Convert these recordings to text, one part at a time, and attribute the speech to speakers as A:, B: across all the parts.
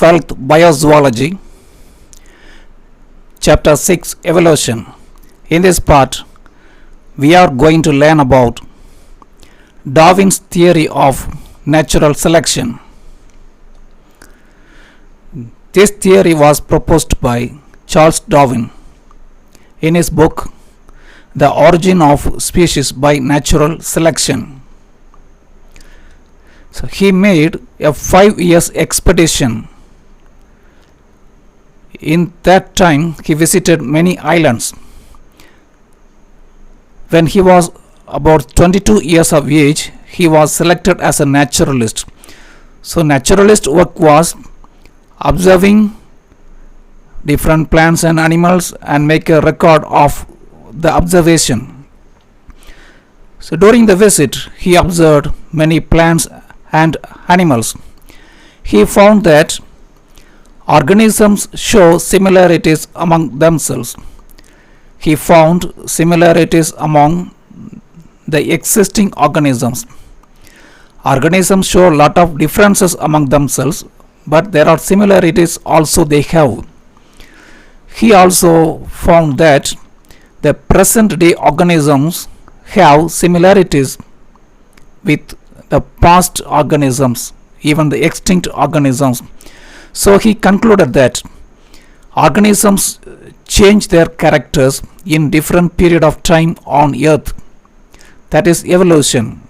A: 12th Biozoology, Chapter 6 Evolution. In this part, we are going to learn about Darwin's theory of natural selection. This theory was proposed by Charles Darwin in his book The Origin of Species by Natural Selection. So he made a 5-year expedition. In that time, he visited many islands. When he was about 22 years of age, he was selected as a naturalist. So naturalist work was observing different plants and animals and make a record of the observation. So during the visit, he observed many plants and animals. He found that organisms show similarities among themselves. He found similarities among the existing organisms. Organisms show a lot of differences among themselves, but there are similarities also they have. He also found that the present day organisms have similarities with the past organisms, even the extinct organisms. So he concluded that organisms change their characters in different period of time on earth. That is evolution.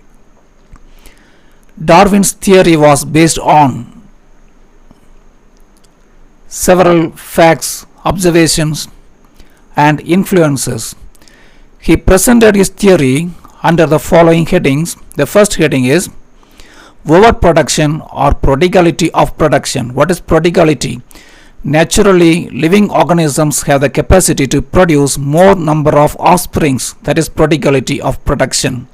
A: Darwin's theory was based on several facts, observations and influences. He presented his theory under the following headings. The first heading is overproduction or prodigality of production. What is prodigality? Naturally, living organisms have the capacity to produce more number of offsprings. That is prodigality of production.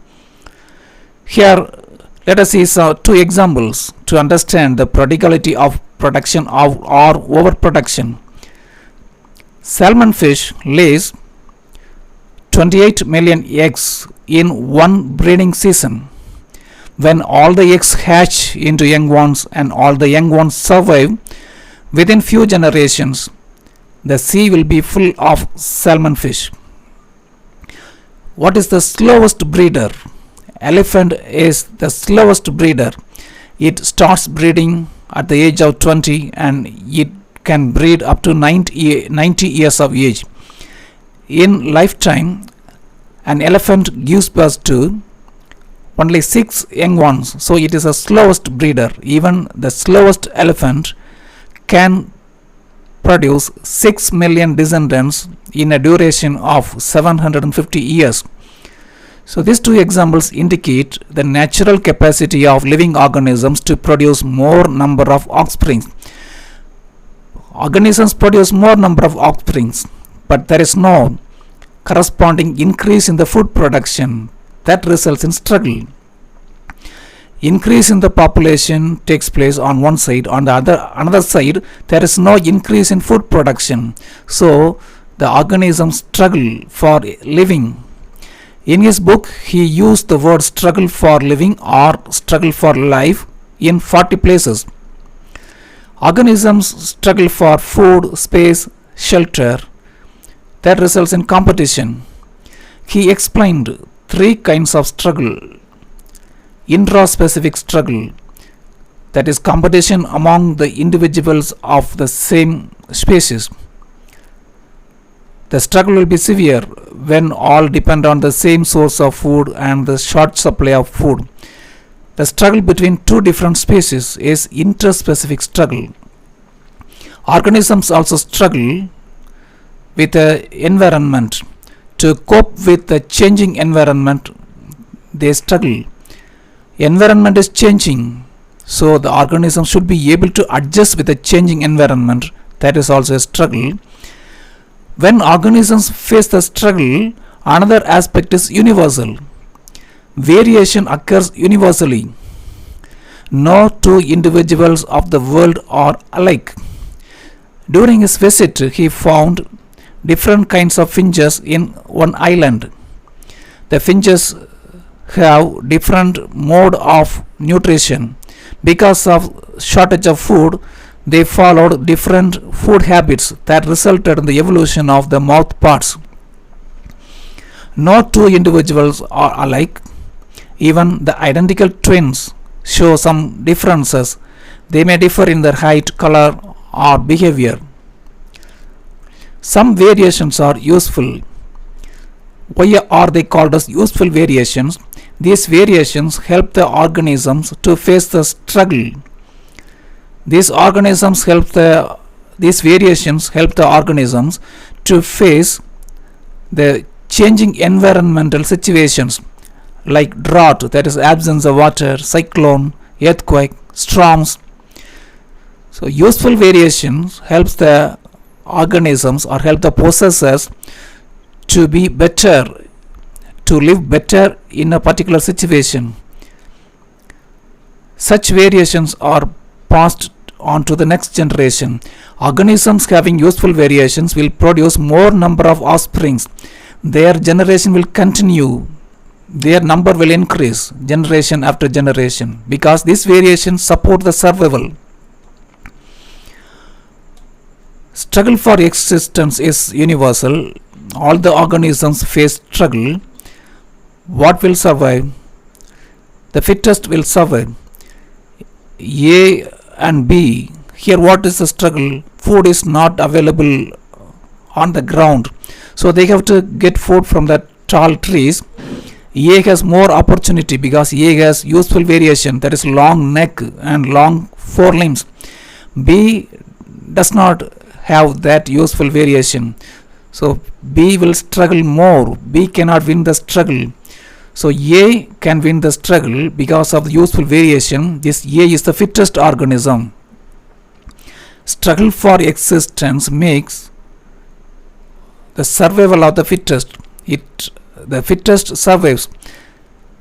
A: Here, let us see two examples to understand the prodigality of production or overproduction. Salmon fish lays 28 million eggs in one breeding season. When all the eggs hatch into young ones and all the young ones survive, within few generations, the sea will be full of salmon fish. What is the slowest breeder? Elephant is the slowest breeder. It starts breeding at the age of 20 and it can breed up to 90 years of age. In lifetime, an elephant gives birth to only 6 young ones. So it is the slowest breeder. Even the slowest elephant can produce 6 million descendants in a duration of 750 years. So these two examples indicate the natural capacity of living organisms to produce more number of offspring. Organisms produce more number of offspring, but there is no corresponding increase in the food production. That results in struggle. Increase in the population takes place on one side. On the another side, there is no increase in food production. So the organisms struggle for living. In his book, he used the word struggle for living or struggle for life in 40 places. Organisms struggle for food, space, shelter. That results in competition. He explained 3 kinds of struggle. Intraspecific struggle, that is competition among the individuals of the same species. The struggle will be severe when all depend on the same source of food and the short supply of food. The struggle between 2 different species is interspecific struggle. Organisms also struggle with the environment. To cope with the changing environment, they struggle. Environment is changing, so the organism should be able to adjust with the changing environment. That is also a struggle. When organisms face the struggle, another aspect is universal. Variation occurs universally. No 2 individuals of the world are alike. During his visit, he found different kinds of finches in one island. The finches have different mode of nutrition. Because of shortage of food, They followed different food habits that resulted in the evolution of the mouth parts. No two individuals are alike. Even the identical twins show some differences. They may differ in their height, color, or behavior. Some variations are useful. Why are they called as useful variations? These variations help the organisms to face the struggle. These variations help the organisms to face the changing environmental situations like drought, that is absence of water, cyclone, earthquake, storms. So useful variations helps the organisms or help the processes to be better, to live better in a particular situation. Such variations are passed on to the next generation. Organisms having useful variations will produce more number of offsprings. Their generation will continue. Their number will increase generation after generation because these variations support the survival. Struggle for existence is universal. All the organisms face struggle. What will survive? The fittest will survive. A and B. Here what is the struggle? Food is not available on the ground. So they have to get food from the tall trees. A has more opportunity because A has useful variation, that is long neck and long forelimbs. B does not have that useful variation. So B will struggle more. B cannot win the struggle. So A can win the struggle because of the useful variation. This A is the fittest organism. Struggle for existence makes the survival of the fittest. The fittest survives.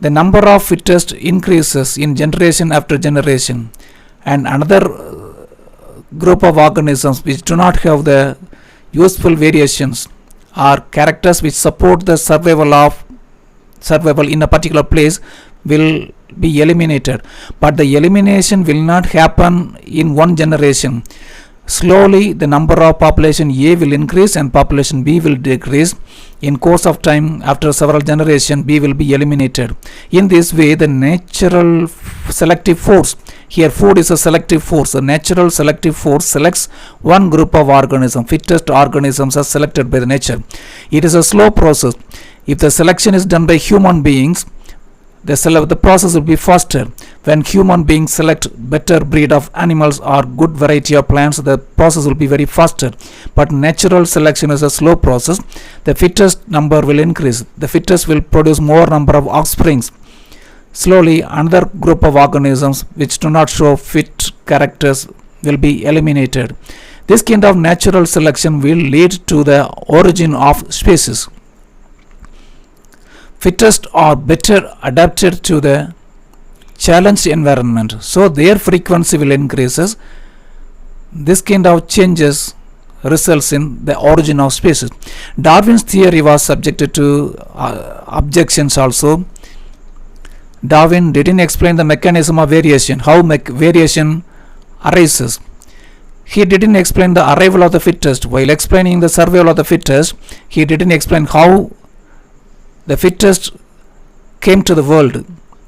A: The number of fittest increases in generation after generation, and another group of organisms which do not have the useful variations or characters which support the survival in a particular place will be eliminated. But the elimination will not happen in one generation. Slowly the number of population A will increase and population B will decrease. In course of time, after several generations, B will be eliminated. In this way, the natural selective force, here food is a selective force, the natural selective force selects one group of organisms. Fittest organisms are selected by the nature. It is a slow process. If the selection is done by human beings, the process will be faster. When human beings select better breed of animals or good variety of plants, the process will be very faster. But natural selection is a slow process. The fittest number will increase. The fittest will produce more number of offsprings. Slowly another group of organisms which do not show fit characters will be eliminated. This kind of natural selection will lead to the origin of species. Fittest are better adapted to the challenged environment, so their frequency will increases. This kind of changes results in the origin of species. Darwin's theory was subjected to objections also. Darwin didn't explain the mechanism of variation, how variation arises. He didn't explain the arrival of the fittest. While explaining the survival of the fittest, he didn't explain how the fittest came to the world.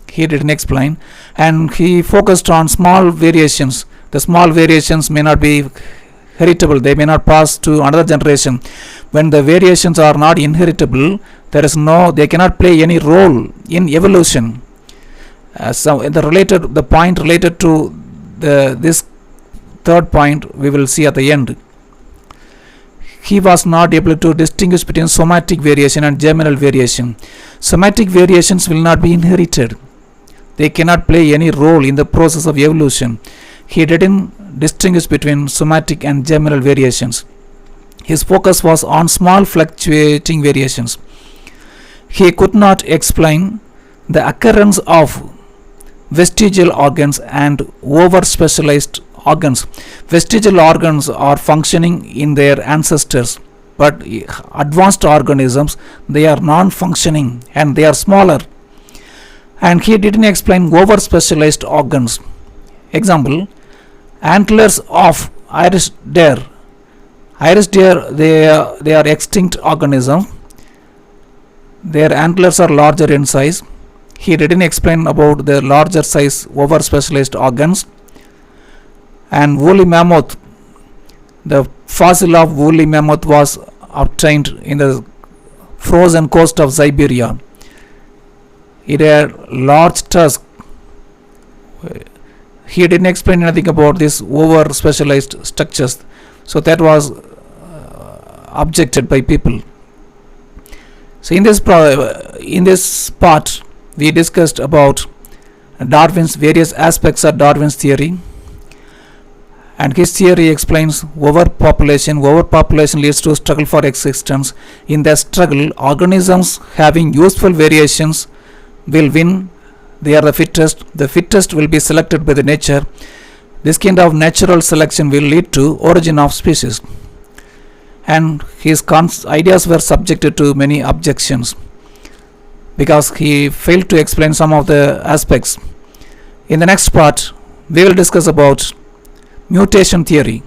A: He didn't explain, and he focused on small variations. The small variations may not be heritable, they may not pass to another generation. When the variations are not inheritable, they cannot play any role in evolution. So the point related to this third point we will see at the end. He was not able to distinguish between somatic variation and germinal variation. Somatic variations will not be inherited. They cannot play any role in the process of evolution. He didn't distinguish between somatic and germinal variations. His focus was on small fluctuating variations. He could not explain the occurrence of vestigial organs and over specialized organs. Vestigial organs are functioning in their ancestors, but advanced organisms, they are non-functioning and they are smaller. And he didn't explain over specialized organs. Example, Antlers of Irish deer. Irish deer, they are extinct organisms. Their antlers are larger in size. He didn't explain about the larger size over specialized organs. And woolly mammoth, the fossil of woolly mammoth was obtained in the frozen coast of Siberia. It had large tusk. He didn't explain anything about this over specialized structures, so that was objected by people. So in this part we discussed about Darwin's various aspects of Darwin's theory, and his theory explains overpopulation. Overpopulation leads to struggle for existence. In that struggle, organisms having useful variations will win. They are the fittest. The fittest will be selected by the nature. This kind of natural selection will lead to origin of species. And his ideas were subjected to many objections because he failed to explain some of the aspects. In the next part, we will discuss about mutation theory.